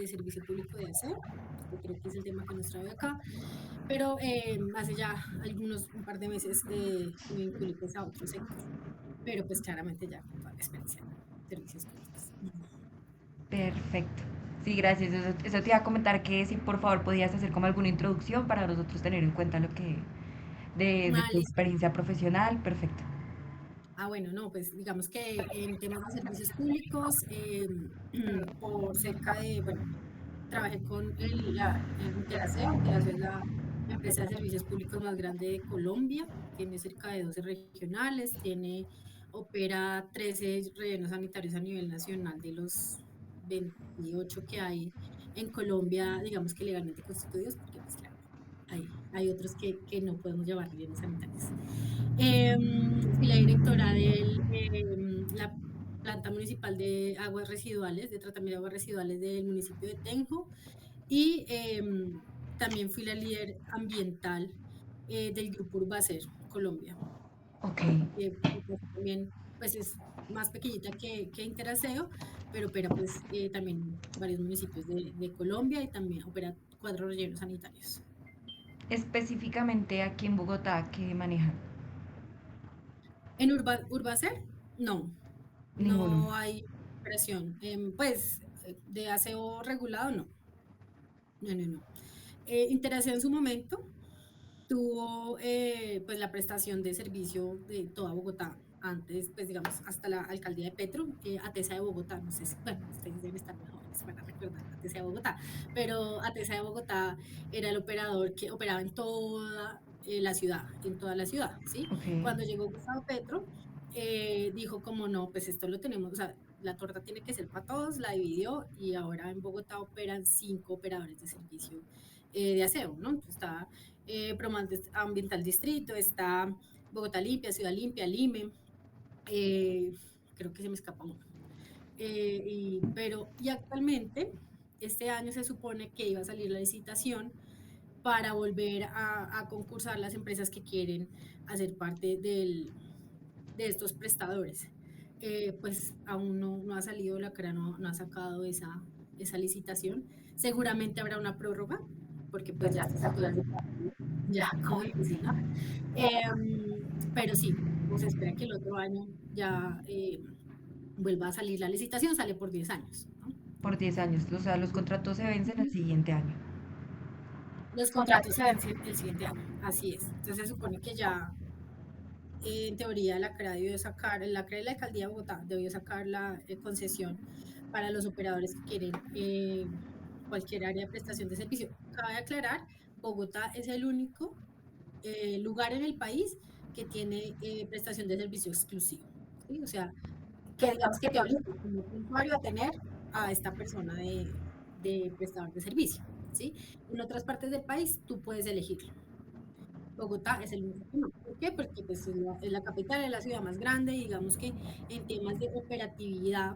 de servicio público de aseo, que creo que es el tema que nos trae acá, pero hace ya un par de meses me vinculé pues a otro sector, pero pues claramente ya con toda la experiencia en servicios públicos. Perfecto. Sí, gracias. Eso te iba a comentar que si por favor podías hacer como alguna introducción para nosotros tener en cuenta lo que de Ah, tu listo. experiencia profesional. Perfecto. Ah, bueno, no, pues digamos que en temas de servicios públicos, por cerca de, bueno, trabajé con Interaseo. Interaseo es la empresa de servicios públicos más grande de Colombia, tiene cerca de 12 regionales, opera 13 rellenos sanitarios a nivel nacional de los 28 que hay en Colombia, digamos que legalmente constituidos, porque pues claro, hay otros que no podemos llamar rellenos sanitarios. Fui la directora de la planta municipal de aguas residuales, de tratamiento de aguas residuales del municipio de Tenjo, y también fui la líder ambiental del grupo Urbacer Colombia. Ok. También, pues es más pequeñita que Interaseo, pero opera pues también varios municipios de Colombia y también opera 4 rellenos sanitarios. Específicamente aquí en Bogotá, ¿qué manejan? En Urbacer, no, Ninguno. no hay operación. Pues de aseo regulado, no, no, no, no. Interaseo en su momento tuvo pues la prestación de servicio de toda Bogotá. Antes, pues digamos, hasta la alcaldía de Petro, ATESA de Bogotá, no sé si, bueno, ustedes deben estar muy jóvenes para recordar ATESA de Bogotá, pero ATESA de Bogotá era el operador que operaba en toda la ciudad, en toda la ciudad, ¿sí? Ok. Cuando llegó Gustavo Petro, dijo como no, pues esto lo tenemos, o sea, la torta tiene que ser para todos, la dividió y ahora en Bogotá operan 5 operadores de servicio de aseo, ¿no? Entonces está Ambiental Distrito, está Bogotá Limpia, Ciudad Limpia, Lime, eh, creo que se me escapa uno. Y actualmente, este año se supone que iba a salir la licitación para volver a concursar las empresas que quieren hacer parte de estos prestadores. Pues aún no ha salido, la CRA no ha sacado esa licitación. Seguramente habrá una prórroga, porque pues ya a estas alturas ya como difícil, ¿no? Pero sí, pues se espera que el otro año ya vuelva a salir la licitación, sale por 10 años, ¿no? Por 10 años. O sea, los contratos se vencen el siguiente año. Los contratos se vencen el siguiente año, así es. Entonces se supone que ya, en teoría, la CRA y la Alcaldía de Bogotá debió sacar la concesión para los operadores que quieren cualquier área de prestación de servicio. Cabe aclarar, Bogotá es el único lugar en el país que tiene prestación de servicio exclusivo, ¿sí? O sea, que digamos que te obliga como usuario a tener a esta persona de prestador de servicio, ¿sí? En otras partes del país tú puedes elegirlo. Bogotá es el único que no. ¿Por qué? Porque pues, es la capital, es la ciudad más grande, y digamos que en temas de operatividad,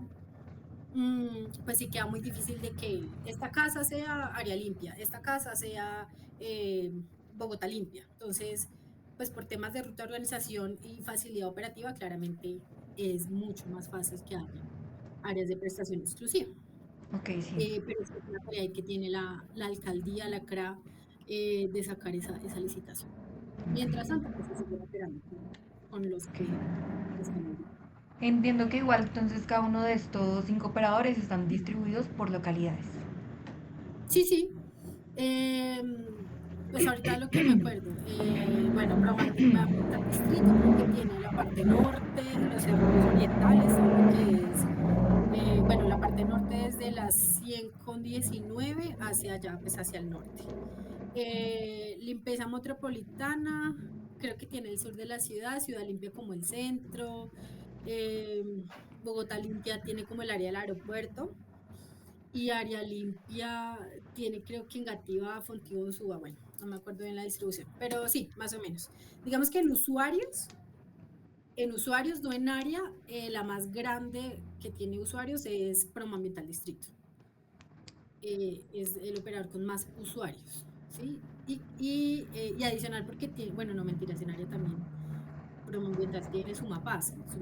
pues sí queda muy difícil de que esta casa sea área limpia, esta casa sea eh, Bogotá limpia. Entonces, pues por temas de ruta de organización y facilidad operativa, claramente es mucho más fácil que haya áreas de prestación exclusiva. Ok, sí. Pero sí es una tarea ahí que tiene la alcaldía, la CRA, de sacar esa licitación. Mientras Ok. tanto, pues se sigue operando con los Ok. que están ahí. Entiendo que igual entonces cada uno de estos 5 operadores están distribuidos por localidades. Sí, sí. Pues ahorita lo que me acuerdo, bueno, Ambiental Distrito creo que tiene la parte norte, los cerros orientales, todo lo que es, bueno, la parte norte desde las 100 con 19 hacia allá, pues hacia el norte. Limpieza Metropolitana, creo que tiene el sur de la ciudad, Ciudad Limpia como el centro, eh, Bogotá Limpia tiene como el área del aeropuerto, y Área Limpia tiene, creo que Engativá, Fontibón, Suba, bueno, no me acuerdo bien la distribución, pero sí, más o menos. Digamos que en usuarios, no en área, la más grande que tiene usuarios es Promambiental Distrito. Es el operador con más usuarios, ¿sí? Y adicional porque tiene, bueno, no mentiras, en área también Promambiental tiene Sumapaz es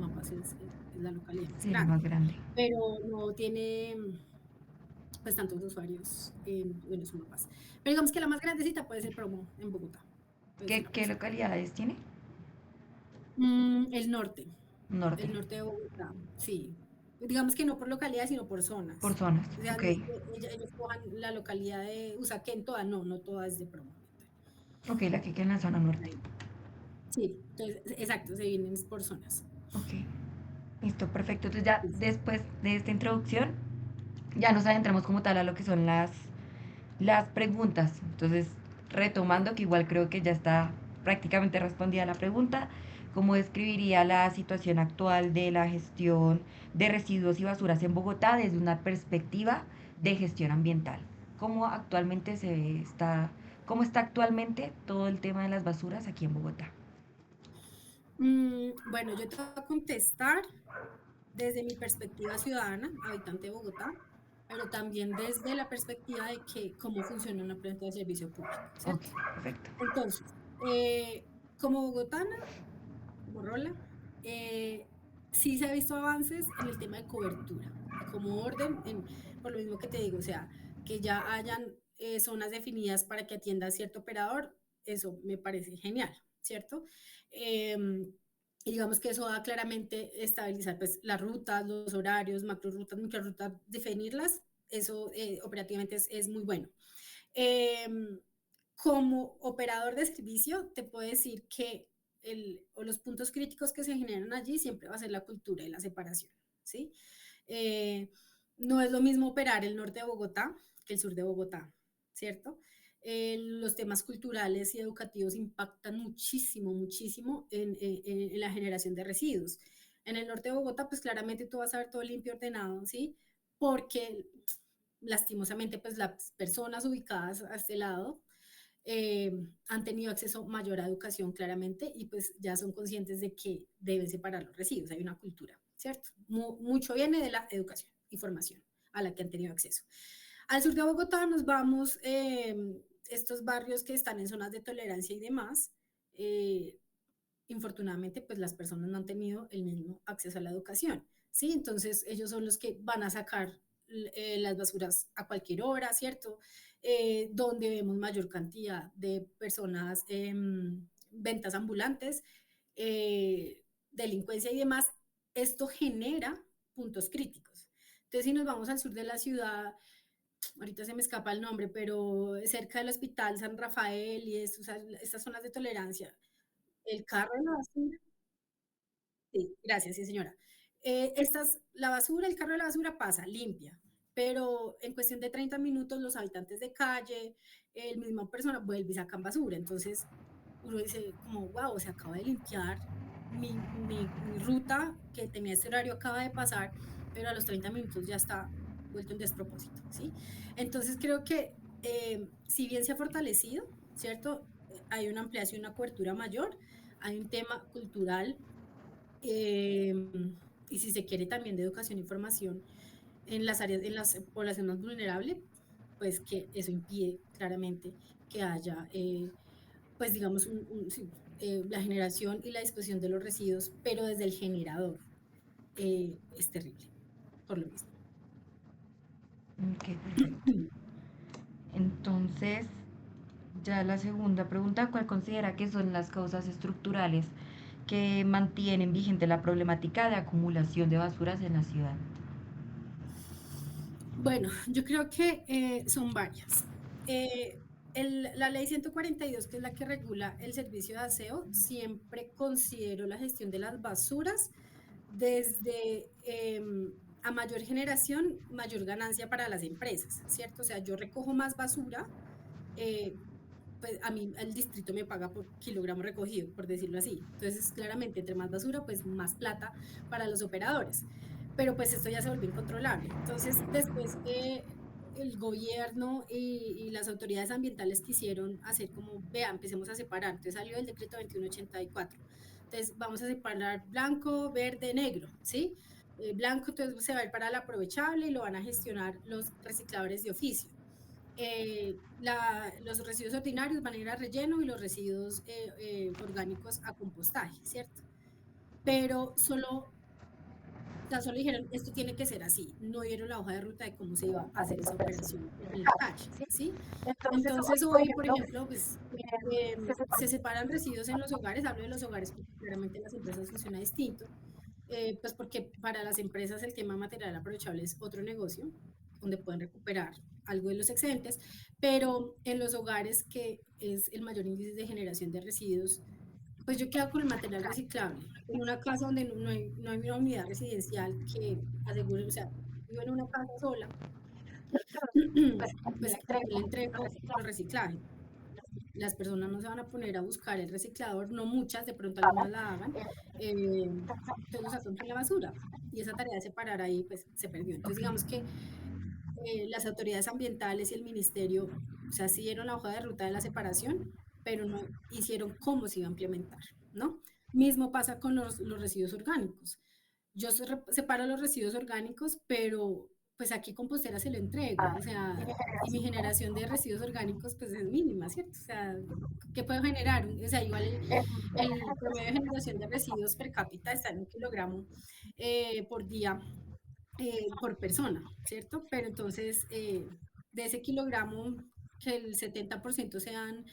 la localidad más Sí, el más grande, grande. pero no tiene pues tantos usuarios en sus mapas. Pero digamos que la más grandecita puede ser Promo en Bogotá, puede ser ¿Qué, la qué más. localidades tiene? El norte, Norte. el norte de Bogotá, sí. Digamos que no por localidad, sino por Por zonas. zonas. O sea, Ok. no es que ellos cojan la localidad de Usaquén toda, no, no toda es de Promo. Ok, la que queda en la zona norte. Sí, entonces, exacto, se vienen por zonas. Ok. Listo, perfecto. Entonces ya Listo. después de esta introducción, ya nos adentramos como tal a lo que son las preguntas. Entonces, retomando, que igual creo que ya está prácticamente respondida la pregunta, ¿cómo describiría la situación actual de la gestión de residuos y basuras en Bogotá desde una perspectiva de gestión ambiental? ¿Cómo actualmente cómo está actualmente todo el tema de las basuras aquí en Bogotá? Bueno, yo te voy a contestar desde mi perspectiva ciudadana, habitante de Bogotá, pero también desde la perspectiva de que cómo funciona una planta de servicio público, Ok, ¿cierto? perfecto. Entonces, como bogotana, como Rola, eh, sí se ha visto avances en el tema de cobertura y como orden, por lo mismo que te digo, o sea, que ya hayan zonas definidas para que atienda cierto operador, eso me parece genial, ¿cierto? Y digamos que eso va a claramente estabilizar pues, las rutas, los horarios, macro rutas, micro rutas, definirlas, eso operativamente es muy bueno. Eh, Como operador de servicio, te puedo decir que o los puntos críticos que se generan allí siempre va a ser la cultura y la separación, ¿sí? Eh, no es lo mismo operar el norte de Bogotá que el sur de Bogotá, ¿cierto? Los temas culturales y educativos impactan muchísimo, muchísimo en la generación de residuos. En el norte de Bogotá, pues claramente tú vas a ver todo limpio, ordenado, ¿sí? Porque lastimosamente, pues las personas ubicadas a este lado eh, han tenido acceso mayor a educación claramente y pues ya son conscientes de que deben separar los residuos, hay una cultura, ¿cierto? Mucho viene de la educación y formación a la que han tenido acceso. Al sur de Bogotá nos vamos, estos barrios que están en zonas de tolerancia y demás, infortunadamente, pues las personas no han tenido el mismo acceso a la educación, ¿sí? Entonces, ellos son los que van a sacar las basuras a cualquier hora, ¿cierto? Donde vemos mayor cantidad de personas, ventas ambulantes, delincuencia y demás, esto genera puntos críticos. Entonces, si nos vamos al sur de la ciudad, ahorita se me escapa el nombre, pero cerca del Hospital San Rafael y esto, o sea, estas zonas de tolerancia, el carro de la basura. Sí, gracias, sí, señora. La basura, el carro de la basura pasa limpia, pero en cuestión de 30 minutos los habitantes de calle, el mismo persona vuelve y sacan basura. Entonces uno dice como, wow, se acaba de limpiar, mi ruta que tenía este horario acaba de pasar, pero a los 30 minutos ya está vuelto en despropósito, ¿sí? Entonces creo que si bien se ha fortalecido, ¿cierto? Hay una ampliación, una cobertura mayor, hay un tema cultural eh, y si se quiere también de educación y formación en las áreas, en las poblaciones más vulnerables, pues que eso impide claramente que haya, pues digamos, sí, la generación y la disposición de los residuos, pero desde el generador es terrible, por lo mismo. Ok, perfecto. Entonces, ya la segunda pregunta, ¿cuál considera que son las causas estructurales que mantienen vigente la problemática de acumulación de basuras en la ciudad? Bueno, yo creo que son varias. La ley 142, que es la que regula el servicio de aseo, siempre consideró la gestión de las basuras desde a mayor generación, mayor ganancia para las empresas, ¿cierto? O sea, yo recojo más basura, eh, pues a mí el distrito me paga por kilogramo recogido, por decirlo así. Entonces, claramente, entre más basura, pues más plata para los operadores. Pero pues esto ya se volvió incontrolable. Entonces, después el gobierno y las autoridades ambientales quisieron hacer como, vea, empecemos a separar. Entonces salió el decreto 2184. Entonces, vamos a separar blanco, verde, negro, ¿sí? Blanco, entonces se va a ir para el aprovechable y lo van a gestionar los recicladores de oficio. Los residuos ordinarios van a ir a relleno y los residuos orgánicos a compostaje, ¿cierto? Pero solo sea, solo dijeron, esto tiene que ser así, no dieron la hoja de ruta de cómo se iba a hacer esa operación en la calle, ¿sí? Entonces hoy, por ejemplo, pues se separan residuos en los hogares, hablo de los hogares porque claramente en las empresas funciona distinto, pues porque para las empresas el tema material aprovechable es otro negocio, donde pueden recuperar algo de los excedentes, pero en los hogares, que es el mayor índice de generación de residuos, pues yo quedo con el material reciclable. En una casa donde no hay una unidad residencial que asegure, o sea, vivo en una casa sola, pues yo le entrego los reciclajes. Las personas no se van a poner a buscar el reciclador, no muchas, de pronto algunas la hagan, entonces lo sacan en la basura. Y esa tarea de separar ahí, pues se perdió. Entonces, digamos que las autoridades ambientales y el ministerio, o sea, sí dieron la hoja de ruta de la separación, pero no hicieron cómo se iba a implementar, ¿no? Mismo pasa con los residuos orgánicos. Yo separo los residuos orgánicos, pero pues aquí compostera se lo entrego, o sea, y mi generación de residuos orgánicos pues es mínima, ¿cierto? O sea, ¿qué puedo generar? O sea, igual el promedio de generación de residuos per cápita está en 1 kilogramo por día por persona, ¿cierto? Pero entonces, de ese kilogramo, que el 70% sean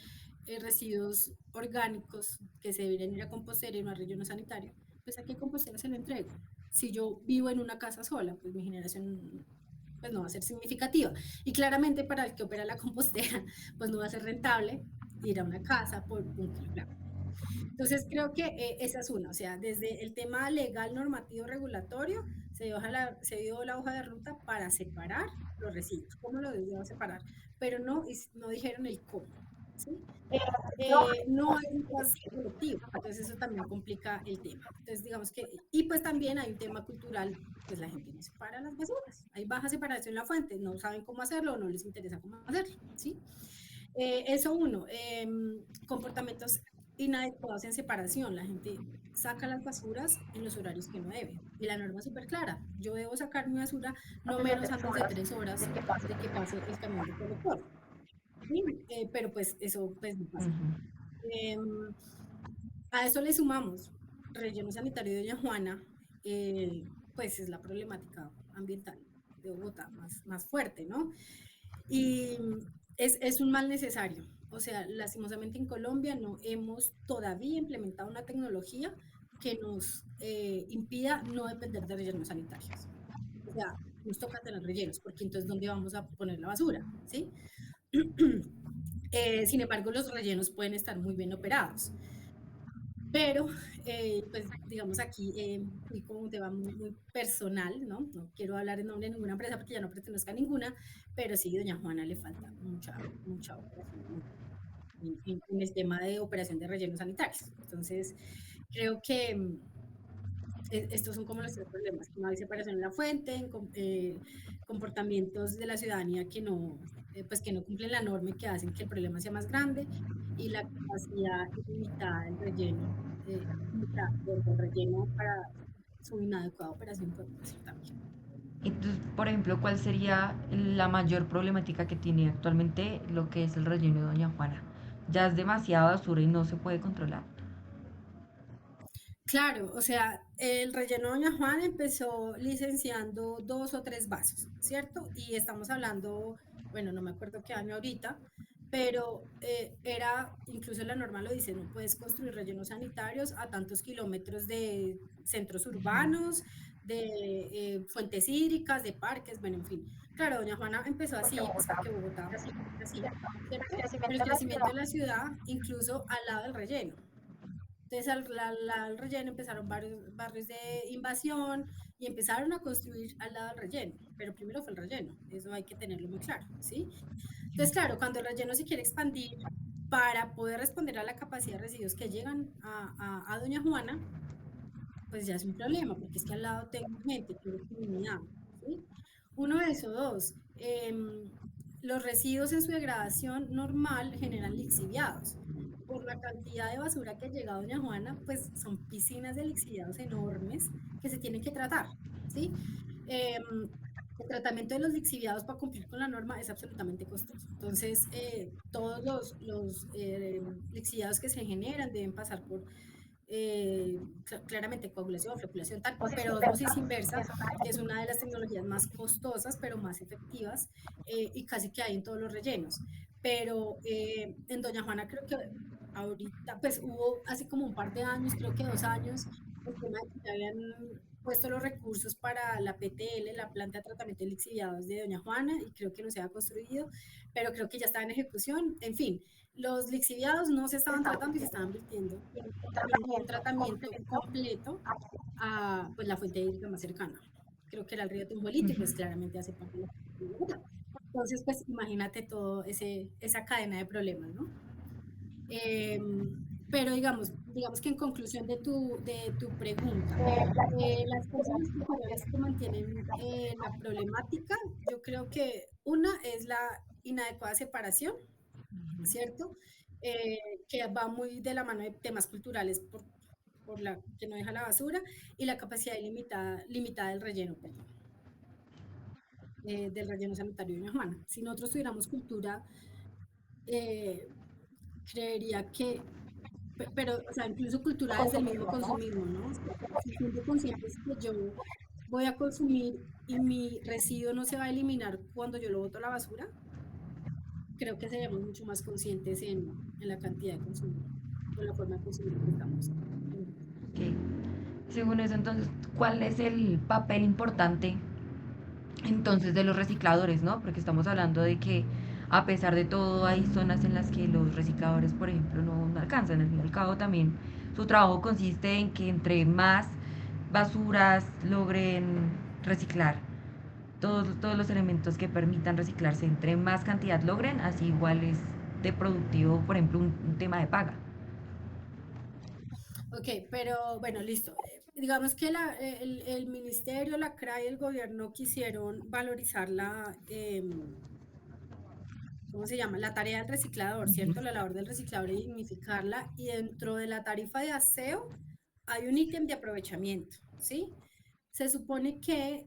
residuos orgánicos que se deberían ir a compostera y no a relleno sanitario, pues a qué compostera se lo entrego. Si yo vivo en una casa sola, pues mi generación pues no va a ser significativa. Y claramente para el que opera la compostera, pues no va a ser rentable ir a una casa por 1 kilogramo. Entonces, creo que esa es una, o sea, desde el tema legal, normativo, regulatorio, se dio la hoja de ruta para separar los residuos, cómo lo debían separar, pero no dijeron el cómo, ¿sí? No hay rutas colectivas, entonces eso también complica el tema. Entonces, digamos que, y pues también hay un tema cultural, pues la gente no separa las basuras, hay baja separación en la fuente, no saben cómo hacerlo o no les interesa cómo hacerlo, ¿sí? Eso uno, comportamientos inadecuados en separación. La gente saca las basuras en los horarios que no debe. Y la norma es súper clara. Yo debo sacar mi basura no menos antes de 3 horas de que pase el camión de colector. ¿Sí? Pero pues eso pues no pasa. Ujú. Eh, a eso le sumamos relleno sanitario de Doña Juana, pues es la problemática ambiental de Bogotá más fuerte, ¿no? Y es un mal necesario. O sea, lastimosamente en Colombia no hemos todavía implementado una tecnología que nos impida no depender de rellenos sanitarios. O sea, nos toca tener rellenos, porque entonces ¿dónde vamos a poner la basura? ¿Sí? Sin embargo, los rellenos pueden estar muy bien operados. Pero, pues, digamos aquí, fui con un tema muy personal, ¿no? No quiero hablar en nombre de ninguna empresa porque ya no pertenezco a ninguna, pero sí, doña Juana le falta mucha operación en el tema de operación de rellenos sanitarios. Entonces, creo que estos son como los tres problemas: no hay separación en la fuente, comportamientos de la ciudadanía pues que no cumplen la norma y que hacen que el problema sea más grande, y la capacidad ilimitada del relleno para su inadecuada operación, podemos decir también. Entonces, por ejemplo, ¿cuál sería la mayor problemática que tiene actualmente lo que es el relleno de Doña Juana? Ya es demasiada basura y no se puede controlar. Claro, o sea, el relleno Doña Juana empezó licenciando 2 o 3 vasos, ¿cierto? Y estamos hablando, bueno, no me acuerdo qué año ahorita, pero incluso la norma lo dice, no puedes construir rellenos sanitarios a tantos kilómetros de centros urbanos, de fuentes hídricas, de parques, bueno, en fin. Claro, Doña Juana empezó así, pues porque Bogotá es así, ¿cierto? Pero el crecimiento de la ciudad, incluso al lado del relleno. Entonces, al relleno empezaron varios barrios de invasión y empezaron a construir al lado del relleno, pero primero fue el relleno, eso hay que tenerlo muy claro, ¿sí? Entonces, claro, cuando el relleno se quiere expandir para poder responder a la capacidad de residuos que llegan a Doña Juana, pues ya es un problema, porque es que al lado tengo gente, tengo comunidad, ¿sí? Uno de esos dos. Los residuos en su degradación normal generan lixiviados. Por la cantidad de basura que llega a Doña Juana, pues son piscinas de lixiviados enormes que se tienen que tratar, ¿sí? El tratamiento de los lixiviados para cumplir con la norma es absolutamente costoso. Entonces, todos los lixiviados que se generan deben pasar claramente coagulación, floculación, tal, pero osmosis inversa, que es una de las tecnologías más costosas, pero más efectivas, y casi que hay en todos los rellenos. Pero en Doña Juana creo que ahorita, pues hubo hace como un par de años, creo que 2 años, el tema de que ya habían puesto los recursos para la PTL, la planta de tratamiento de lixiviados de Doña Juana, y creo que no se ha construido, pero creo que ya está en ejecución. En fin, los lixiviados no se estaban tratando y se estaban virtiendo en un tratamiento completo a pues, la fuente hídrica más cercana. Creo que era el río Tumbolito y pues Ujú. claramente hace parte de la de Bogotá. Entonces, pues imagínate todo esa cadena de problemas, ¿no? Eh, pero digamos que en conclusión de tu pregunta, las causas estructurales que mantienen la problemática, yo creo que una es la inadecuada separación, ¿cierto? Eh, que va muy de la mano de temas culturales por la que no deja la basura y la capacidad limitada del relleno, perdón, del relleno sanitario de Doña Juana. Si nosotros tuviéramos cultura, eh, creería que, pero, o sea, incluso cultura desde el mismo consumismo, ¿no? O sea, si siendo conscientes que yo voy a consumir y mi residuo no se va a eliminar cuando yo lo boto a la basura, creo que seríamos mucho más conscientes en la cantidad de consumo o la forma de consumir que estamos teniendo. Ok. Según eso, entonces, ¿cuál es el papel importante entonces de los recicladores, ¿no? Porque estamos hablando de que a pesar de todo hay zonas en las que los recicladores, por ejemplo, no alcanzan. Al fin y al cabo también su trabajo consiste en que entre más basuras logren reciclar, todos los elementos que permitan reciclarse, entre más cantidad logren, así igual es de productivo, por ejemplo, un tema de paga. Ok, pero bueno, listo. Digamos que el ministerio, la CRA y el gobierno quisieron valorizar ¿cómo se llama? La tarea del reciclador, Ujú. ¿cierto? La labor del reciclador y dignificarla. Y dentro de la tarifa de aseo hay un ítem de aprovechamiento, ¿sí? Se supone que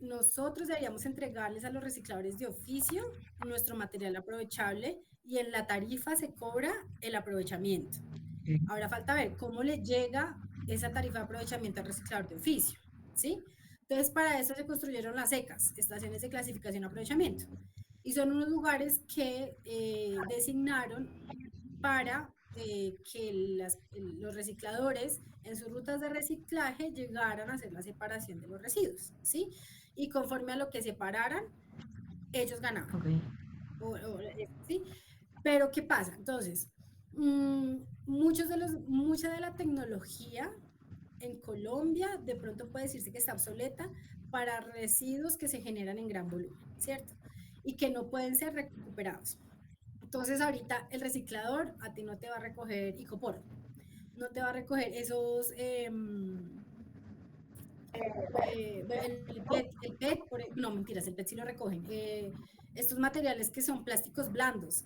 nosotros deberíamos entregarles a los recicladores de oficio nuestro material aprovechable y en la tarifa se cobra el aprovechamiento. Ahora falta ver cómo le llega esa tarifa de aprovechamiento al reciclador de oficio, ¿sí? Entonces, para eso se construyeron las ECAS, estaciones de clasificación y aprovechamiento. Y son unos lugares que designaron para que los recicladores en sus rutas de reciclaje llegaran a hacer la separación de los residuos, ¿sí? Y conforme a lo que separaran, ellos ganaban. Ok. ¿Sí? Pero ¿qué pasa? Entonces, mucha de la tecnología en Colombia de pronto puede decirse que está obsoleta para residuos que se generan en gran volumen, ¿cierto? Y que no pueden ser recuperados. Entonces, ahorita el reciclador a ti no te va a recoger icopor, no te va a recoger el PET, no, mentiras, el PET sí lo recogen. Estos materiales que son plásticos blandos,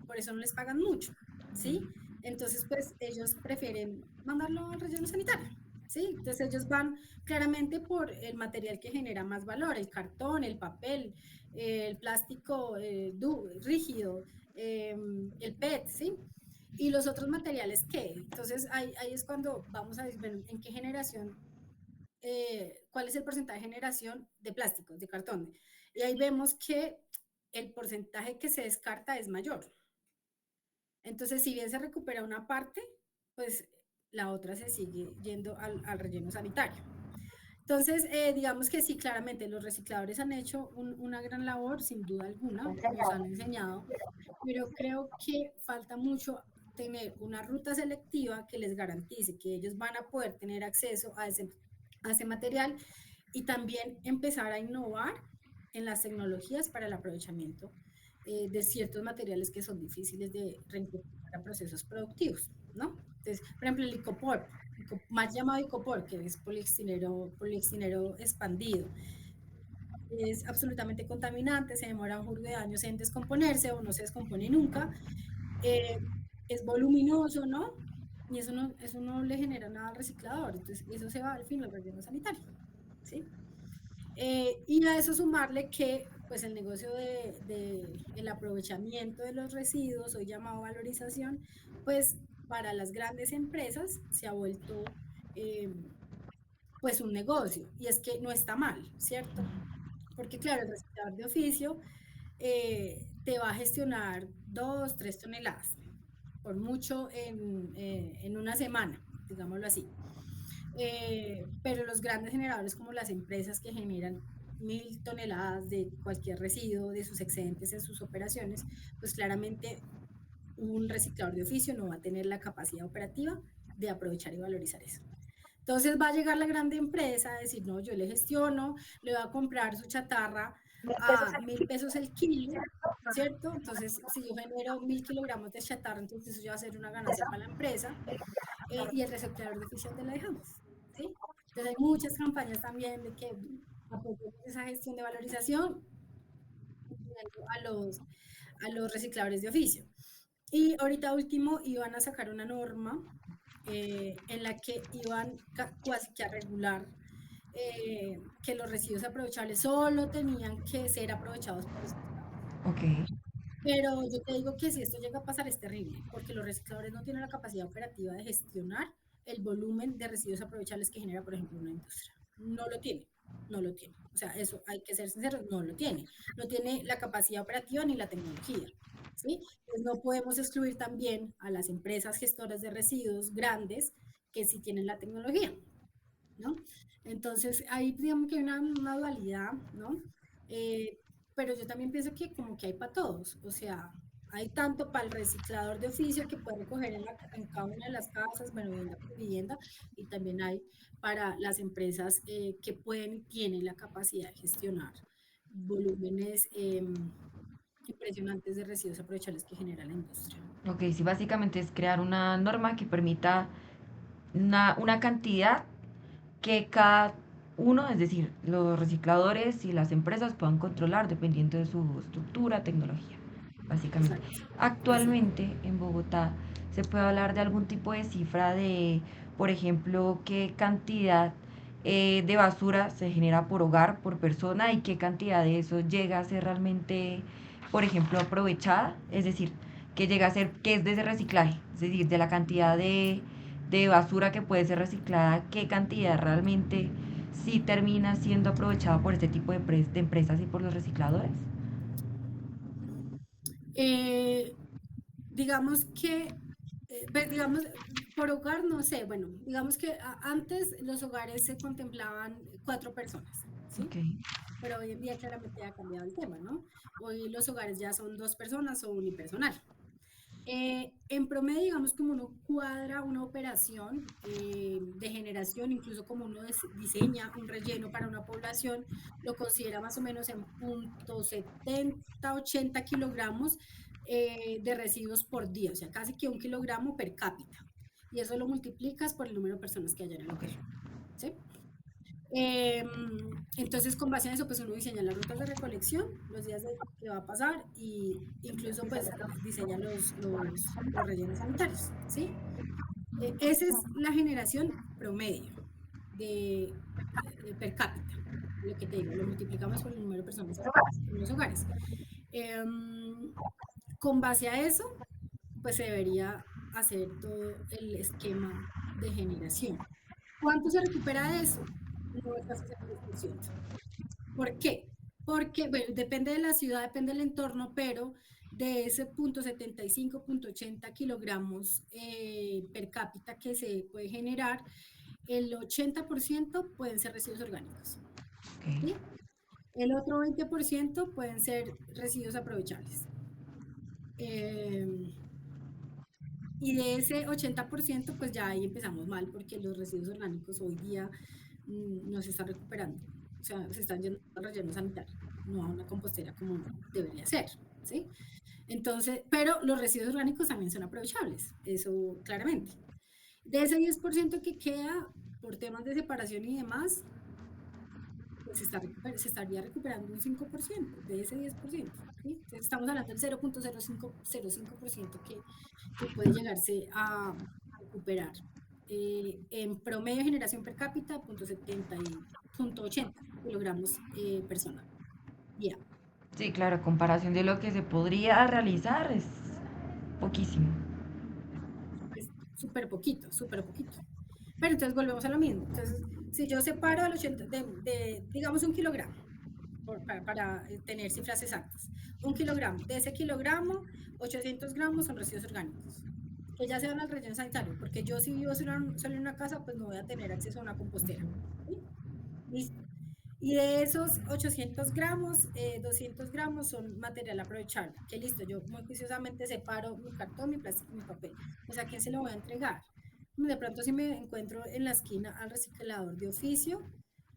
por eso no les pagan mucho, ¿sí? Entonces, pues ellos prefieren mandarlo al relleno sanitario, ¿sí? Entonces ellos van claramente por el material que genera más valor, el cartón, el papel, el plástico rígido, el PET, ¿sí? Y los otros materiales, ¿qué? Entonces ahí es cuando vamos a ver bueno, en qué generación cuál es el porcentaje de generación de plásticos, de cartón. Y ahí vemos que el porcentaje que se descarta es mayor. Entonces, si bien se recupera una parte, pues la otra se sigue yendo al relleno sanitario. Entonces, digamos que sí, claramente los recicladores han hecho una gran labor, sin duda alguna, nos han enseñado, pero creo que falta mucho tener una ruta selectiva que les garantice que ellos van a poder tener acceso a ese material y también empezar a innovar en las tecnologías para el aprovechamiento de ciertos materiales que son difíciles de reincorporar a procesos productivos, ¿no? Entonces, por ejemplo, el icopor, más llamado icopor, que es poliestinero expandido, es absolutamente contaminante, se demora un jurgo de años en descomponerse o no se descompone nunca, eh, es voluminoso, ¿no? Y eso no le genera nada al reciclador, entonces eso se va al fin al relleno sanitario, ¿sí? Y a eso sumarle que pues el negocio el aprovechamiento de los residuos, hoy llamado valorización, pues para las grandes empresas se ha vuelto pues un negocio, y es que no está mal, ¿cierto? Porque claro, el reciclador de oficio te va a gestionar 2, 3 toneladas, por mucho en una semana, digámoslo así. Pero los grandes generadores como las empresas que generan 1.000 toneladas de cualquier residuo, de sus excedentes en sus operaciones, pues claramente un reciclador de oficio no va a tener la capacidad operativa de aprovechar y valorizar eso. Entonces va a llegar la grande empresa a decir, no, yo le gestiono, le voy a comprar su chatarra a 1.000 pesos el kilo, ¿cierto? Entonces, si yo genero 1.000 kilogramos de chatarra, entonces eso ya va a ser una ganancia para la empresa, y el reciclador de oficio te la dejamos, ¿sí? Entonces hay muchas campañas también de que apoyemos esa gestión de valorización a los recicladores de oficio. Y ahorita último iban a sacar una norma en la que iban casi que a regular que los residuos aprovechables solo tenían que ser aprovechados por recicladores. Ok. Pero yo te digo que si esto llega a pasar es terrible, porque los recicladores no tienen la capacidad operativa de gestionar el volumen de residuos aprovechables que genera, por ejemplo, una industria. No lo tiene, no lo tiene. O sea, eso hay que ser sinceros, no lo tiene. No tiene la capacidad operativa ni la tecnología. ¿Sí? Pues no podemos excluir también a las empresas gestoras de residuos grandes que sí tienen la tecnología, ¿no? Entonces, ahí digamos que hay una dualidad, ¿no? Eh, pero yo también pienso que como que hay para todos, o sea, hay tanto para el reciclador de oficio que puede recoger en cada una de las casas, bueno, vivienda por vivienda, y también hay para las empresas que pueden y tienen la capacidad de gestionar volúmenes impresionantes de residuos aprovechables que genera la industria. Ok, sí, básicamente es crear una norma que permita una cantidad que cada uno, es decir, los recicladores y las empresas puedan controlar dependiendo de su estructura, tecnología, básicamente. Exacto, así. Actualmente en Bogotá se puede hablar de algún tipo de cifra de, por ejemplo, qué cantidad de basura se genera por hogar, por persona y qué cantidad de eso llega a ser realmente, por ejemplo, aprovechada, es decir, que llega a ser, que es de ese reciclaje, es decir, de la cantidad de basura que puede ser reciclada, qué cantidad realmente sí termina siendo aprovechada por este tipo de empresas y por los recicladores. Eh, digamos que, pues, digamos, por hogar, no sé, bueno, digamos que antes los hogares se contemplaban 4 personas, Ok, ¿sí? Pero hoy en día claramente ha cambiado el tema, ¿no? Hoy los hogares ya son 2 personas o unipersonal. En promedio, digamos, como uno cuadra una operación de generación, incluso como uno diseña un relleno para una población, lo considera más o menos en punto 70, 80 kilogramos de residuos por día, o sea, casi que 1 kilogramo per cápita. Y eso lo multiplicas por el número de personas que hay en el ok. hogar, ¿sí? Eh, entonces, con base en eso, pues uno diseña las rutas de recolección, los días que va a pasar, y incluso pues diseña los rellenos sanitarios, ¿sí? Esa es la generación promedio de per cápita, lo que te digo, lo multiplicamos por el número de personas que hay en los hogares. Eh, con base a eso, pues se debería hacer todo el esquema de generación. ¿Cuánto se recupera de eso? No es casi el 10%. ¿Por qué? Porque, bueno, depende de la ciudad, depende del entorno, pero de ese punto 75, punto 80 kilogramos per cápita que se puede generar, el 80% pueden ser residuos orgánicos, Ok. ¿sí? El otro 20% pueden ser residuos aprovechables. Eh, y de ese 80%, pues ya ahí empezamos mal, porque los residuos orgánicos hoy día no se están recuperando. O sea, se están yendo al relleno sanitario, no a una compostera como debería ser, ¿sí? Entonces, pero los residuos orgánicos también son aprovechables, eso claramente. De ese 10% que queda por temas de separación y demás, pues se estaría recuperando un 5% de ese 10%, ¿sí? Entonces estamos hablando del 0,05% que puede llegarse a recuperar. En promedio de generación per cápita, 0,70 y 0,80 kilogramos persona. Bien. Sí, claro, comparación de lo que se podría realizar es poquísimo. súper poquito, súper poquito. Pero entonces volvemos a lo mismo. Entonces, si yo separo el 80 digamos, 1 kilogramo, para tener cifras exactas, 1 kilogramo, de ese kilogramo, 800 gramos son residuos orgánicos, que ya se van al relleno sanitario, porque yo si vivo solo en una casa, pues no voy a tener acceso a una compostera. ¿Sí? Listo. Y de esos 800 gramos, 200 gramos son material aprovechable. Que listo, yo muy juiciosamente separo mi cartón, mi plástico, mi papel. Pues a quién se lo voy a entregar. De pronto si me encuentro en la esquina al reciclador de oficio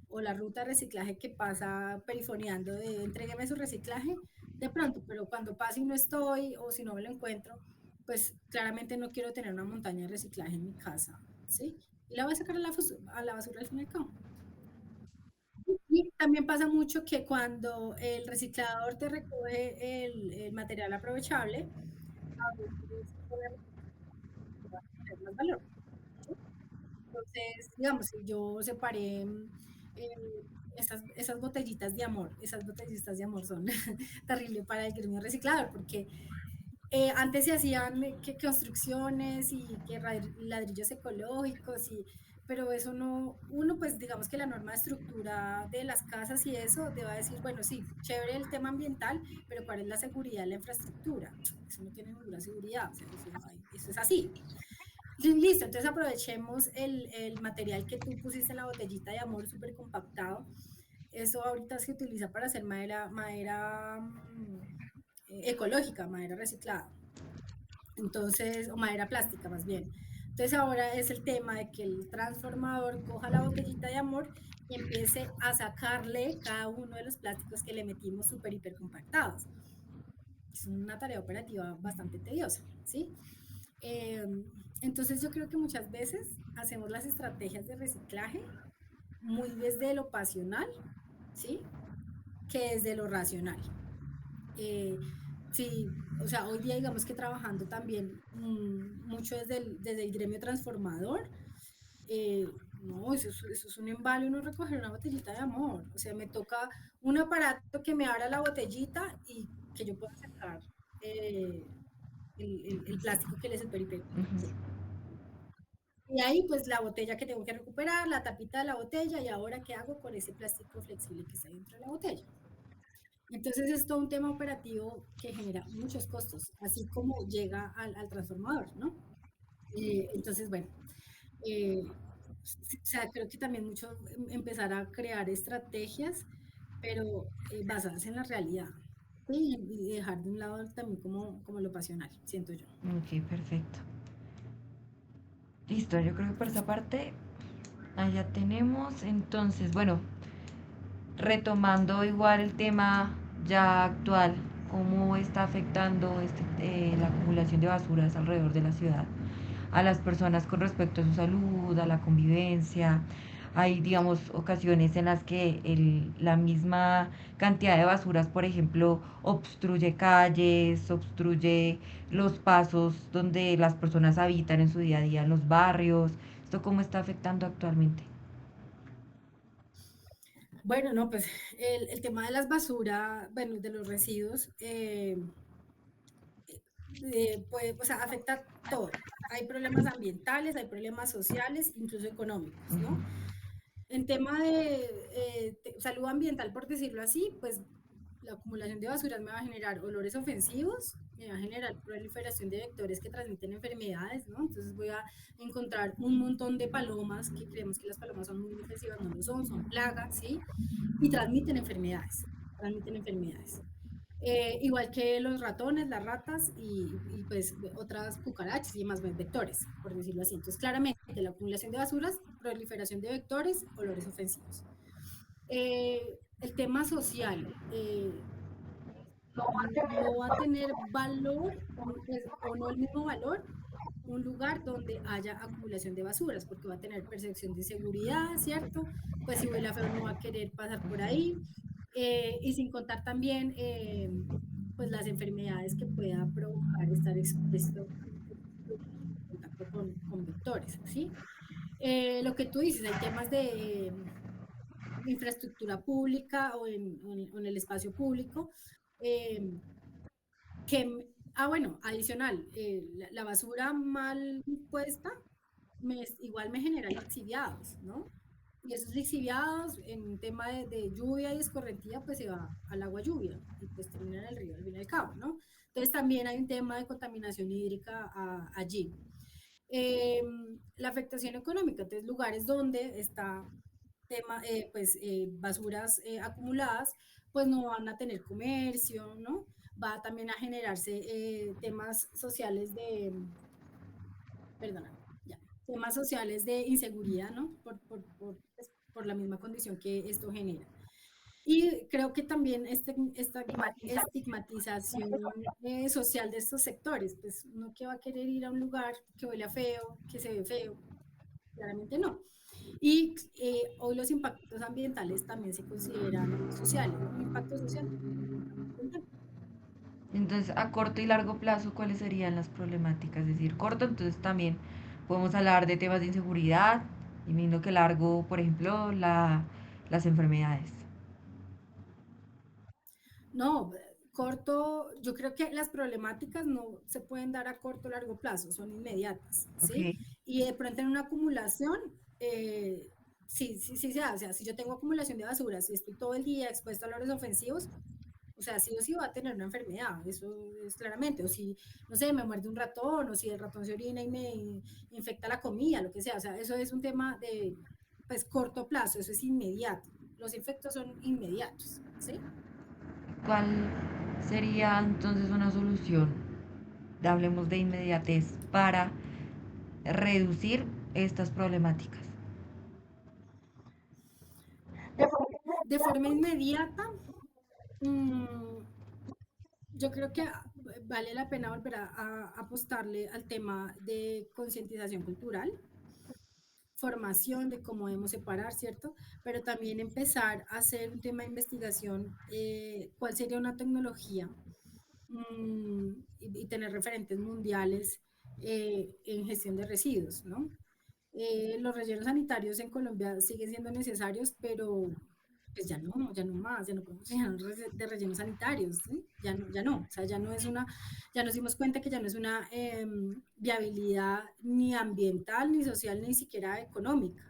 o la ruta de reciclaje que pasa perifoneando de entrégueme su reciclaje, de pronto, pero cuando pase y no estoy o si no me lo encuentro, pues claramente no quiero tener una montaña de reciclaje en mi casa, ¿sí? Y la voy a sacar a la basura al fin y al cabo. Y también pasa mucho que cuando el reciclador te recoge el material aprovechable, a veces obviamente va a tener más valor. ¿Sí? Entonces, digamos, si yo separé esas botellitas de amor, esas botellitas de amor son terribles para el gremio reciclador, porque antes se hacían que construcciones y que ladrillos ecológicos, pero eso no, uno pues digamos que la norma de estructura de las casas y eso te va a decir, bueno, sí, chévere el tema ambiental, pero ¿cuál es la seguridad de la infraestructura? Eso no tiene ninguna seguridad, o sea, eso es así. Listo, entonces aprovechemos el material que tú pusiste en la botellita de amor súper compactado. Eso ahorita se utiliza para hacer madera ecológica, madera reciclada. Entonces, o madera plástica más bien. Entonces ahora es el tema de que el transformador coja la botellita de amor y empiece a sacarle cada uno de los plásticos que le metimos súper hiper compactados. Es una tarea operativa bastante tediosa, ¿sí? Eh, entonces yo creo que muchas veces hacemos las estrategias de reciclaje muy desde lo pasional, ¿sí? Que desde lo racional. Eh, sí, o sea, hoy día digamos que trabajando también mucho desde el gremio transformador, no, eso es un embalo, uno recoger una botellita de amor, o sea, me toca un aparato que me abra la botellita y que yo pueda sacar eh, el plástico que le superhiper. Ujú. ¿Sí? Y ahí pues la botella que tengo que recuperar, la tapita de la botella y ahora qué hago con ese plástico flexible que está dentro de la botella. Entonces es todo un tema operativo que genera muchos costos, así como llega al transformador, ¿no? Entonces, bueno, eh, o sea, creo que también mucho empezar a crear estrategias, pero basadas en la realidad, ¿sí? Y dejar de un lado también como lo pasional, siento yo. Ok, perfecto. Listo, yo creo que por esa parte allá tenemos. Entonces, bueno, retomando igual el tema ya actual, cómo está afectando la acumulación de basuras alrededor de la ciudad a las personas con respecto a su salud, a la convivencia. Hay, digamos, ocasiones en las que la misma cantidad de basuras, por ejemplo, obstruye calles, obstruye los pasos donde las personas habitan en su día a día, en los barrios. ¿Esto cómo está afectando actualmente? Bueno, no, pues el tema de las basuras, bueno, de los residuos, pues, o sea, afecta todo. Hay problemas ambientales, hay problemas sociales, incluso económicos, ¿no? Ujú. En tema de salud ambiental, por decirlo así, pues la acumulación de basuras me va a generar olores ofensivos, me va a generar proliferación de vectores que transmiten enfermedades, ¿no? Entonces voy a encontrar un montón de palomas que creemos que las palomas son muy inofensivas, no lo son plagas, ¿sí? Y transmiten enfermedades, transmiten enfermedades. Igual que los ratones, las ratas pues otras cucarachas y demás vectores, por decirlo así. Entonces, claramente, la acumulación de basuras, proliferación de vectores, olores ofensivos. El tema social, no va a tener valor pues, o no el mismo valor un lugar donde haya acumulación de basuras, porque va a tener percepción de inseguridad, ¿cierto? Pues si huele a feo no va a querer pasar por ahí. Y sin contar también pues las enfermedades que pueda provocar estar expuesto en contacto con vectores, ¿sí? Lo que tú dices, hay temas de infraestructura pública o en el espacio público, eh, que Bueno, adicional, la basura mal puesta igual me genera lixiviados, ¿no? Y esos lixiviados en tema de lluvia y escorrentía, pues se va al agua lluvia y pues termina en el río al fin y al cabo, ¿no? Entonces también hay un tema de contaminación hídrica allí. Eh, la afectación económica, entonces lugares donde está basuras acumuladas, pues no van a tener comercio, ¿no? Va también a generarse temas sociales perdona, ya, temas sociales de inseguridad, ¿no? Por la misma condición que esto genera. Y creo que también esta estigmatización social de estos sectores, pues uno que va a querer ir a un lugar que huele a feo, que se ve feo, claramente no. Y hoy los impactos ambientales también se consideran sociales, ¿no? Un impacto social. Entonces, a corto y largo plazo, ¿cuáles serían las problemáticas? Es decir, corto, entonces también podemos hablar de temas de inseguridad y viendo que largo, por ejemplo, las enfermedades. No, corto, yo creo que las problemáticas no se pueden dar a corto o largo plazo, son inmediatas, Ok. ¿sí? Y de pronto en una acumulación, sí se da. O sea, si yo tengo acumulación de basura, si estoy todo el día expuesto a olores ofensivos, o sea, sí o sí va a tener una enfermedad, eso es claramente. O si, no sé, me muerde un ratón, o si el ratón se orina y me infecta la comida, lo que sea. O sea, eso es un tema de, pues, corto plazo, eso es inmediato. Los efectos son inmediatos, ¿sí? ¿Cuál sería entonces una solución? Hablemos de inmediatez para reducir estas problemáticas. De forma inmediata, mm, yo creo que vale la pena volver a apostarle al tema de concientización cultural, formación de cómo debemos separar, ¿cierto? Pero también empezar a hacer un tema de investigación, cuál sería una tecnología y tener referentes mundiales en gestión de residuos, ¿no? Los rellenos sanitarios en Colombia siguen siendo necesarios, pero pues ya no más, ya no podemos llenar de rellenos sanitarios, ¿sí? Ya no, o sea, ya nos dimos cuenta que ya no es una viabilidad ni ambiental, ni social, ni siquiera económica.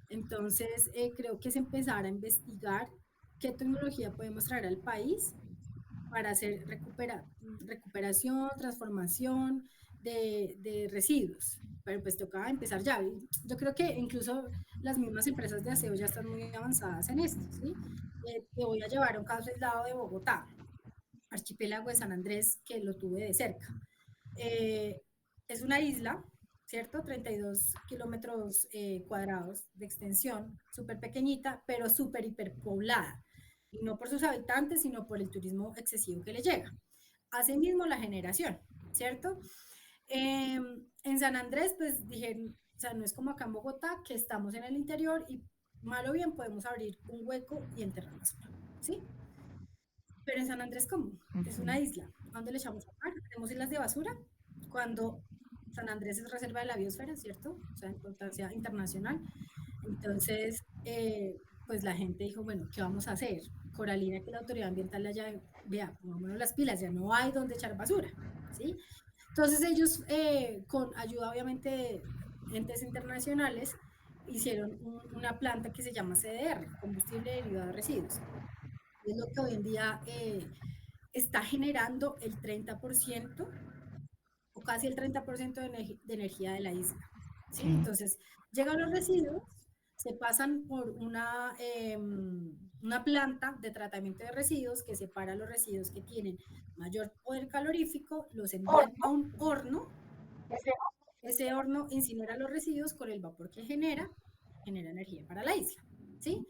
Entonces, creo que es empezar a investigar qué tecnología podemos traer al país para hacer recuperación, transformación de residuos. Pero pues toca empezar ya. Yo creo que incluso las mismas empresas de aseo ya están muy avanzadas en esto, ¿sí? Te voy a llevar a un caso aislado de Bogotá, archipiélago de San Andrés, que lo tuve de cerca. Eh, es una isla, ¿cierto? 32 kilómetros cuadrados de extensión, súper pequeñita, pero súper hiperpoblada. Y no por sus habitantes, sino por el turismo excesivo que le llega. Asimismo, la generación, ¿cierto? En San Andrés, pues dije, o sea, no es como acá en Bogotá, que estamos en el interior y mal o bien podemos abrir un hueco y enterrar basura, ¿sí? Pero en San Andrés, ¿cómo? Es Ujú. una isla. ¿A dónde le echamos a mar? ¿Tenemos islas de basura? Cuando San Andrés es reserva de la biosfera, ¿cierto? O sea, importancia internacional. Entonces, pues la gente dijo, bueno, ¿qué vamos a hacer? Coralina, que la autoridad ambiental allá, vea, pongámonos las pilas, ya no hay donde echar basura, ¿sí? Entonces ellos, con ayuda obviamente de entes internacionales, hicieron una planta que se llama CDR, combustible derivado de residuos. Es lo que hoy en día está generando el 30% o casi el 30% de energía de la isla. ¿Sí? Sí. Entonces, llegan los residuos, se pasan por una planta de tratamiento de residuos que separa los residuos que tienen mayor poder calorífico, los envían a un horno, ese horno incinera los residuos con el vapor que genera energía para la isla. ¿Sí?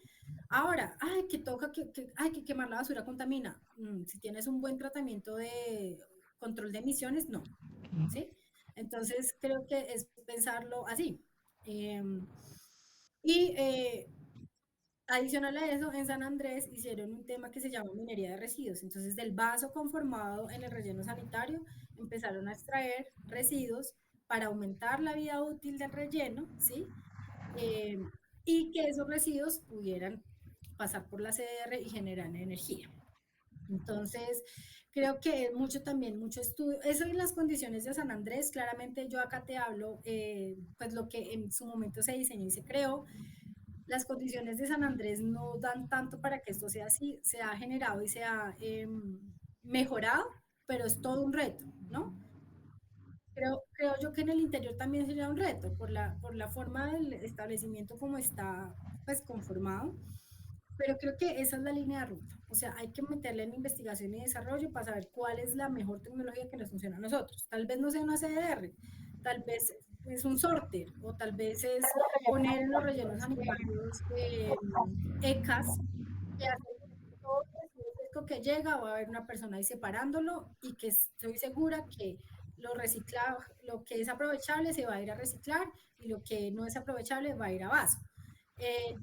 Ahora, ay, que toca ay, que quemar la basura contamina. Si tienes un buen tratamiento de control de emisiones, no. Ok. ¿Sí? Entonces, creo que es pensarlo así. Eh, y adicional a eso, en San Andrés hicieron un tema que se llama minería de residuos. Entonces, del vaso conformado en el relleno sanitario, empezaron a extraer residuos para aumentar la vida útil del relleno, ¿sí? Eh, y que esos residuos pudieran pasar por la CDR y generar energía. Entonces, creo que es mucho también, mucho estudio. Eso en las condiciones de San Andrés, claramente yo acá te hablo, pues lo que en su momento se diseñó y se creó. Las condiciones de San Andrés no dan tanto para que esto sea así, se ha generado y se ha mejorado, pero es todo un reto, ¿no? Creo yo que en el interior también sería un reto por la forma del establecimiento como está pues conformado, pero creo que esa es la línea de ruta. O sea, hay que meterle en investigación y desarrollo para saber cuál es la mejor tecnología que nos funciona a nosotros. Tal vez no sea una CDR, tal vez es un sorter, o tal vez es poner en los rellenos sanitarios ECAS, que hacen que todo el residuo fresco que llega va a haber una persona ahí separándolo y que estoy segura que lo reciclado, lo que es aprovechable se va a ir a reciclar y lo que no es aprovechable va a ir a vaso.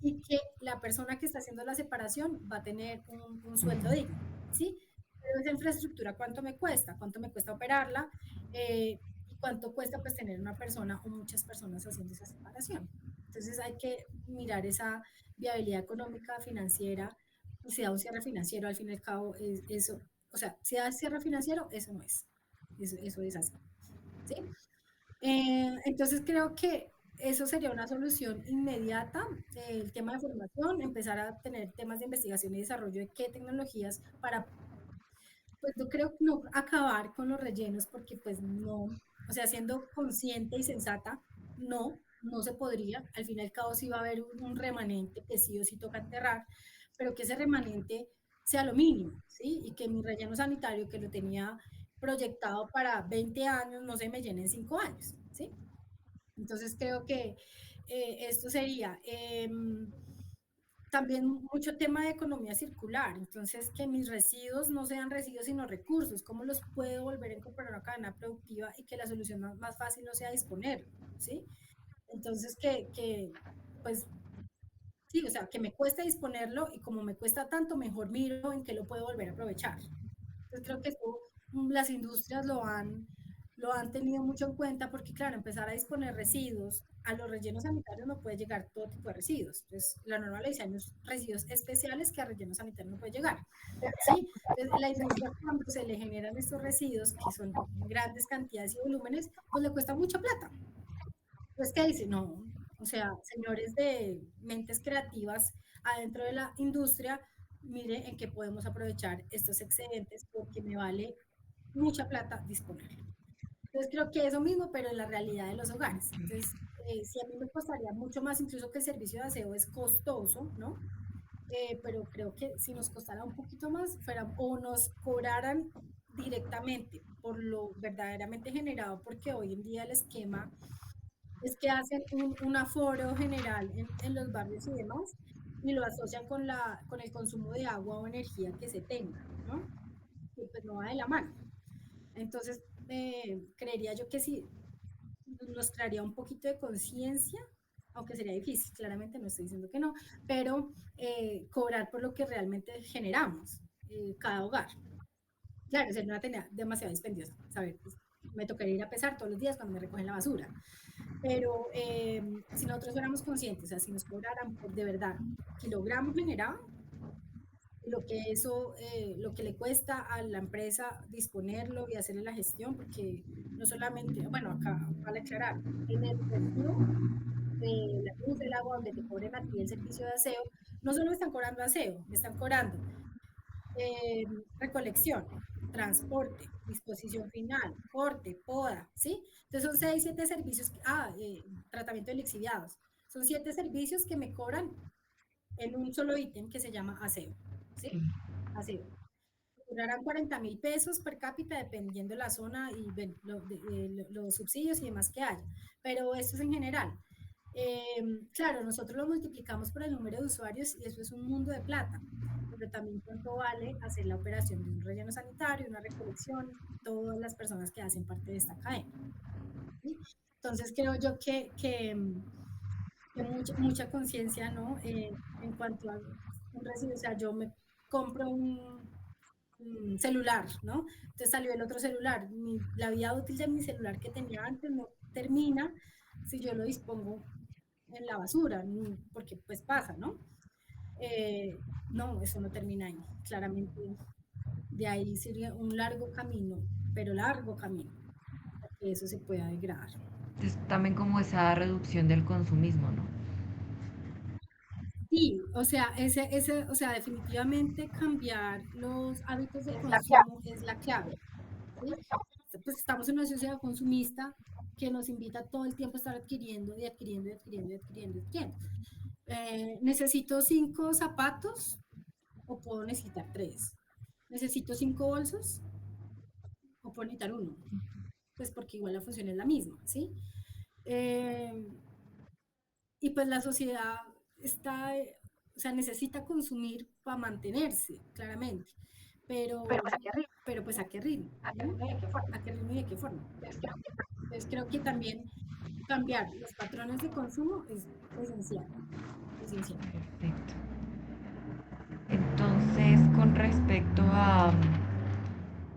Y que la persona que está haciendo la separación va a tener un sueldo digno, ¿sí? Pero esa infraestructura, cuánto me cuesta operarla, y cuánto cuesta pues tener una persona o muchas personas haciendo esa separación. Entonces hay que mirar esa viabilidad económica, financiera, y si da un cierre financiero, al fin y al cabo, eso, o sea, si da cierre financiero, eso no es, eso es así, ¿sí? Entonces creo que eso sería una solución inmediata, el tema de formación, empezar a tener temas de investigación y desarrollo de qué tecnologías para, pues no creo que no acabar con los rellenos, porque pues no, o sea, siendo consciente y sensata, no se podría, al fin y al cabo sí va a haber un remanente que sí o sí toca enterrar, pero que ese remanente sea lo mínimo, ¿sí? Y que mi relleno sanitario que lo tenía proyectado para 20 años no se me llene en 5 años, ¿sí? Entonces creo que esto sería también mucho tema de economía circular. Entonces que mis residuos no sean residuos sino recursos. ¿Cómo los puedo volver a incorporar a una cadena productiva y que la solución más fácil no sea disponerlo? ¿Sí? Entonces pues sí, o sea, que me cuesta disponerlo y como me cuesta tanto, mejor miro en qué lo puedo volver a aprovechar. Entonces creo que eso, las industrias lo han tenido mucho en cuenta porque, claro, empezar a disponer residuos a los rellenos sanitarios no puede llegar todo tipo de residuos. Entonces, la norma le dice hay unos residuos especiales que a rellenos sanitarios no puede llegar. ¿Sí? Entonces, la industria cuando se le generan estos residuos, que son grandes cantidades y volúmenes, pues le cuesta mucha plata. Entonces, ¿qué dice? No, o sea, señores de mentes creativas adentro de la industria, mire en qué podemos aprovechar estos excedentes porque me vale mucha plata disponerlo. Entonces, creo que eso mismo, pero en la realidad de los hogares. Entonces, si a mí me costaría mucho más, incluso que el servicio de aseo es costoso, ¿no? Pero creo que si nos costara un poquito más, fuera, o nos cobraran directamente por lo verdaderamente generado, porque hoy en día el esquema es que hacen un aforo general en los barrios y demás, y lo asocian con el consumo de agua o energía que se tenga, ¿no? Y pues no va de la mano. Entonces, creería yo que sí, nos crearía un poquito de conciencia, aunque sería difícil, claramente no estoy diciendo que no, pero cobrar por lo que realmente generamos, cada hogar. Claro, sería una tarea demasiado dispendiosa, saber, pues, me tocaría ir a pesar todos los días cuando me recogen la basura, pero si nosotros fuéramos conscientes, o sea, si nos cobraran por de verdad kilogramos generado, lo que eso, lo que le cuesta a la empresa disponerlo y hacerle la gestión, porque no solamente, bueno, acá vale aclarar, en el recibo de la luz, del agua, donde te cobren a ti el servicio de aseo, no solo me están cobrando aseo, me están cobrando recolección, transporte, disposición final, corte, poda, ¿sí? Entonces son 6, 7 servicios, tratamiento de lixiviados. Son 7 servicios que me cobran en un solo ítem que se llama aseo, ¿sí? Aseo. Cobrarán 40.000 pesos per cápita dependiendo la zona y bueno, los subsidios y demás que haya. Pero esto es en general. Claro, nosotros lo multiplicamos por el número de usuarios y eso es un mundo de plata, pero también cuánto vale hacer la operación de un relleno sanitario, una recolección, todas las personas que hacen parte de esta cadena. ¿Sí? Entonces creo yo que mucha conciencia, ¿no? En cuanto a un residuo, o sea, yo me compro un celular, ¿no? Entonces salió el otro celular. La vida útil de mi celular que tenía antes no termina si yo lo dispongo en la basura, porque pues pasa, ¿no? No, eso no termina ahí, claramente De ahí sería un largo camino, pero largo camino, para que eso se pueda degradar. Es también como esa reducción del consumismo, ¿no? Sí, o sea, definitivamente cambiar los hábitos de consumo es la clave, ¿sí? Pues estamos en una sociedad consumista que nos invita todo el tiempo a estar adquiriendo y adquiriendo y adquiriendo y adquiriendo y adquiriendo. ¿Necesito 5 zapatos o puedo necesitar 3? ¿Necesito 5 bolsos o puedo necesitar uno? Pues porque igual la función es la misma, ¿sí? Eh, y pues la sociedad está, o sea, necesita consumir para mantenerse, claramente, pero, pero pues a qué ritmo, ¿no? ¿A qué ritmo y de qué forma? Entonces creo que también cambiar los patrones de consumo es esencial, esencial. Perfecto. Entonces, con respecto a,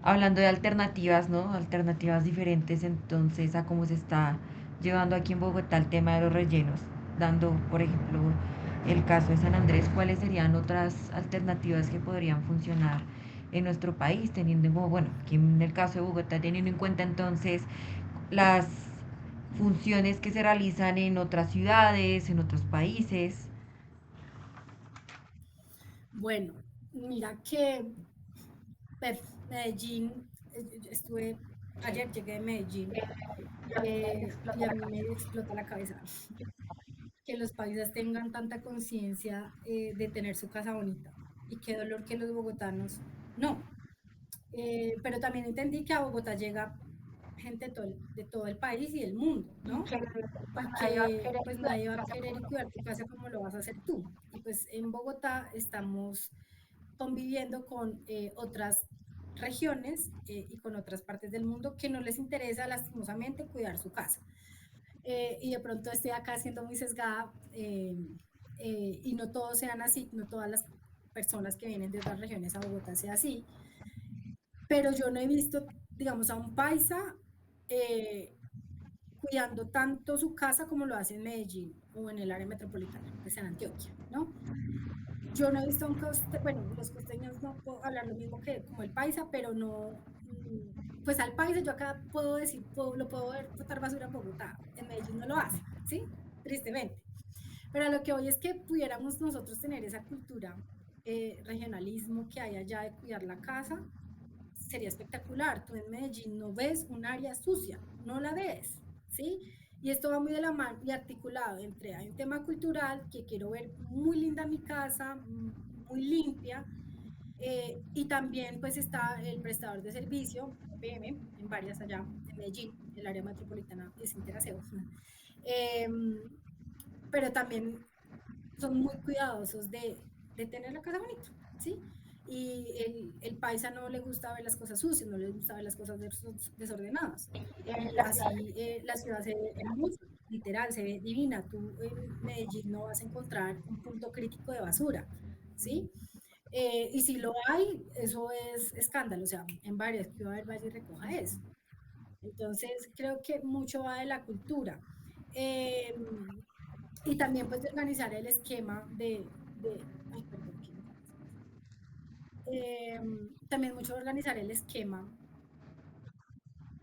hablando de alternativas, ¿no? Alternativas diferentes, entonces, a cómo se está llevando aquí en Bogotá el tema de los rellenos, dando, por ejemplo, el caso de San Andrés, ¿cuáles serían otras alternativas que podrían funcionar en nuestro país, teniendo, bueno, aquí en el caso de Bogotá, teniendo en cuenta entonces las funciones que se realizan en otras ciudades, en otros países? Bueno, mira que Medellín, estuve, ayer llegué de Medellín y a mí me explota la cabeza que los paisas tengan tanta conciencia de tener su casa bonita y qué dolor que los bogotanos no. Pero también entendí que a Bogotá llega gente de todo el país y del mundo, ¿no? Y que pues nadie va a querer y cuidar tu casa como lo vas a hacer tú. Y pues en Bogotá estamos conviviendo con otras regiones y con otras partes del mundo que no les interesa lastimosamente cuidar su casa. Y de pronto estoy acá siendo muy sesgada y no todos sean así, no todas las personas que vienen de otras regiones a Bogotá sea así, pero yo no he visto, digamos, a un paisa eh, cuidando tanto su casa como lo hace en Medellín o en el área metropolitana, que es en Antioquia, ¿no? Yo no he visto un coste, bueno, los costeños no puedo hablar lo mismo que como el paisa, pero no, pues al paisa yo acá puedo decir, lo puedo ver botar basura en Bogotá, en Medellín no lo hace, ¿sí? Tristemente. Pero a lo que hoy es que pudiéramos nosotros tener esa cultura, regionalismo que hay allá de cuidar la casa, sería espectacular. Tú en Medellín no ves un área sucia, no la ves, ¿sí? Y esto va muy de la mano y articulado entre, hay un tema cultural que quiero ver muy linda mi casa, muy limpia, y también pues está el prestador de servicio, EPM, en varias allá en Medellín, el área metropolitana es Interaseo. Eh, pero también son muy cuidadosos de tener la casa bonita, ¿sí? Y el paisa no le gusta ver las cosas sucias, no le gusta ver las cosas desordenadas. Y así la ciudad se ve hermosa, literal, se ve divina. Tú en Medellín no vas a encontrar un punto crítico de basura, ¿sí? Y si lo hay, eso es escándalo, o sea, en varias que va a haber, vaya y recoja eso. Entonces, creo que mucho va de la cultura. Eh, y también pues de organizar el esquema ay, perdón, que me llama esa persona. También mucho de organizar el esquema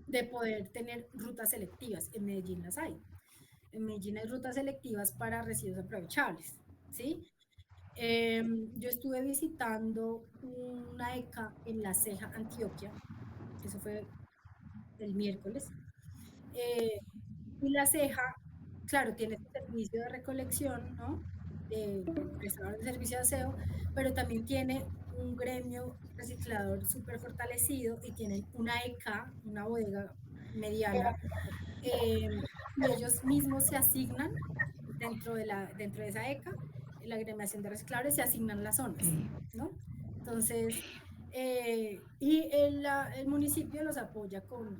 de poder tener rutas selectivas. En Medellín las hay. En Medellín hay rutas selectivas para residuos aprovechables, ¿sí? Yo estuve visitando una ECA en La Ceja, Antioquia. Eso fue el miércoles. Eh, y La Ceja, claro, tiene su servicio de recolección, ¿no? De prestador de servicio de aseo, pero también tiene un gremio reciclador súper fortalecido y tienen una ECA, una bodega mediana, eh, y ellos mismos se asignan dentro de esa ECA, en la agremiación de recicladores, se asignan las zonas, Okay. ¿no? Entonces, y el municipio los apoya con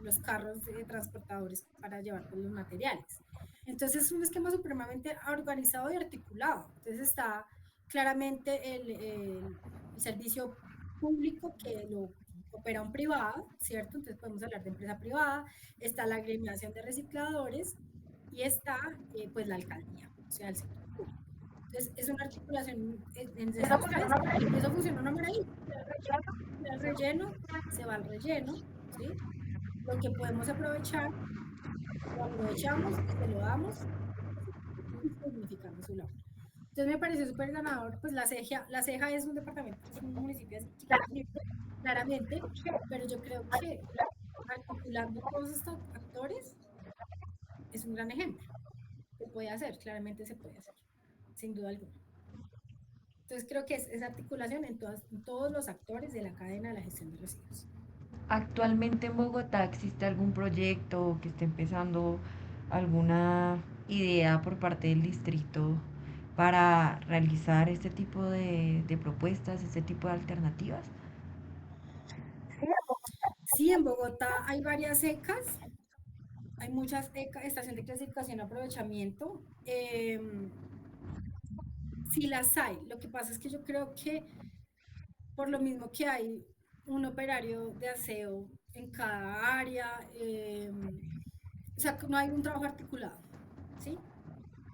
los carros transportadores para llevar pues, los materiales. Entonces, es un esquema supremamente organizado y articulado. Entonces, está claramente el servicio público que lo opera un privado, ¿cierto? Entonces, podemos hablar de empresa privada, está la agremiación de recicladores y está pues la alcaldía, o sea, el sector público. Es una articulación en esos tres y eso funciona una maravilla. El relleno se va al relleno, ¿sí? Lo que podemos aprovechar, lo aprovechamos y se lo damos significando su labor. Entonces me pareció súper ganador, pues la Ceja es un departamento, es un municipio chiquitito, claramente, pero yo creo que articulando todos estos actores es un gran ejemplo. Se puede hacer, claramente se puede hacer, sin duda alguna. Entonces creo que es esa articulación en todos los actores de la cadena de la gestión de residuos. ¿Actualmente en Bogotá existe algún proyecto que esté empezando, alguna idea por parte del distrito para realizar este tipo de propuestas, este tipo de alternativas? Sí, en Bogotá hay varias ECAs, hay muchas ECA, estación de clasificación y aprovechamiento. Sí las hay. Lo que pasa es que yo creo que por lo mismo que hay un operario de aseo en cada área, o sea, no hay un trabajo articulado, ¿sí?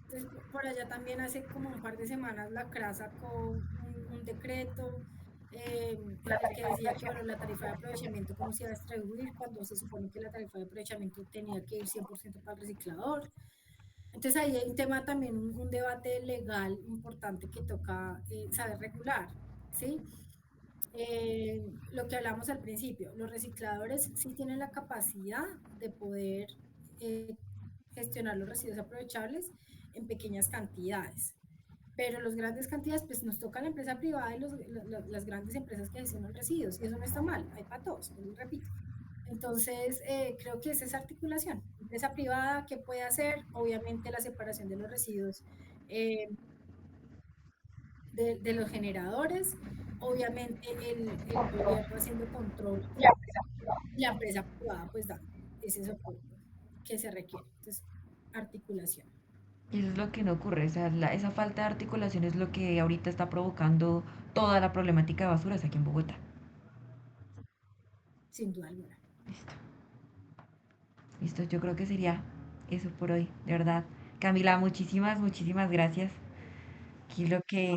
Entonces, por allá también hace como un par de semanas la CRA sacó un decreto en el que decía que, bueno, la tarifa de aprovechamiento cómo se iba a distribuir cuando se supone que la tarifa de aprovechamiento tenía que ir 100% para el reciclador. Entonces ahí hay un tema también, un debate legal importante que toca saber regular, ¿sí? Lo que hablamos al principio, los recicladores sí tienen la capacidad de poder eh, gestionar los residuos aprovechables en pequeñas cantidades, pero las grandes cantidades pues nos toca a la empresa privada y las grandes empresas que gestionan residuos y eso no está mal, hay para todos, repito. Entonces, creo que es esa articulación, empresa privada, ¿qué puede hacer? Obviamente la separación de los residuos eh, de los generadores, obviamente el gobierno haciendo control y la empresa privada pues dando ese soporte que se requiere. Entonces, articulación, Y eso es lo que no ocurre, o sea, esa falta de articulación es lo que ahorita está provocando toda la problemática de basuras aquí en Bogotá. sin duda alguna. Listo, listo, yo creo que sería eso por hoy, de verdad. Camila, muchísimas, muchísimas gracias. Aquí lo que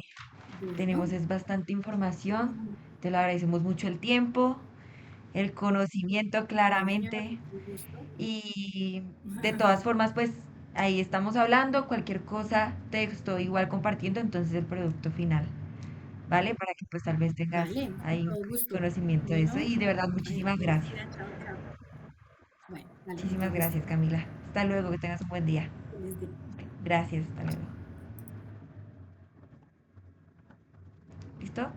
tenemos Bueno, es bastante información, te lo agradecemos mucho el tiempo, el conocimiento bueno, señora, claramente con todo gusto. y de todas formas pues ahí estamos hablando, cualquier cosa te estoy igual compartiendo entonces el producto final, ¿vale? Para que pues tal vez tengas Vale, con ahí un todo gusto. conocimiento de eso Bueno, y de verdad vale, muchísimas feliz gracias. día, chao, chao. Bueno, vale, con todo Muchísimas gusto. gracias Camila. Hasta luego, que tengas un buen día. Feliz día. Gracias, hasta luego. ¿Listo?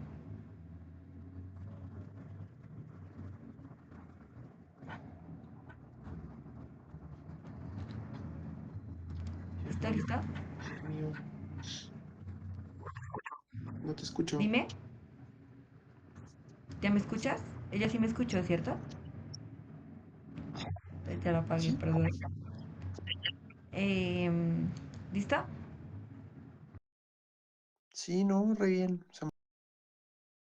¿Listo? ¿Listo? Dios mío, no te escucho. Dime, ¿ya me escuchas? Ella sí me escuchó, ¿cierto? Ya lo apagué, ¿Sí? perdón. Em, ¿Listo? Sí, no, re bien.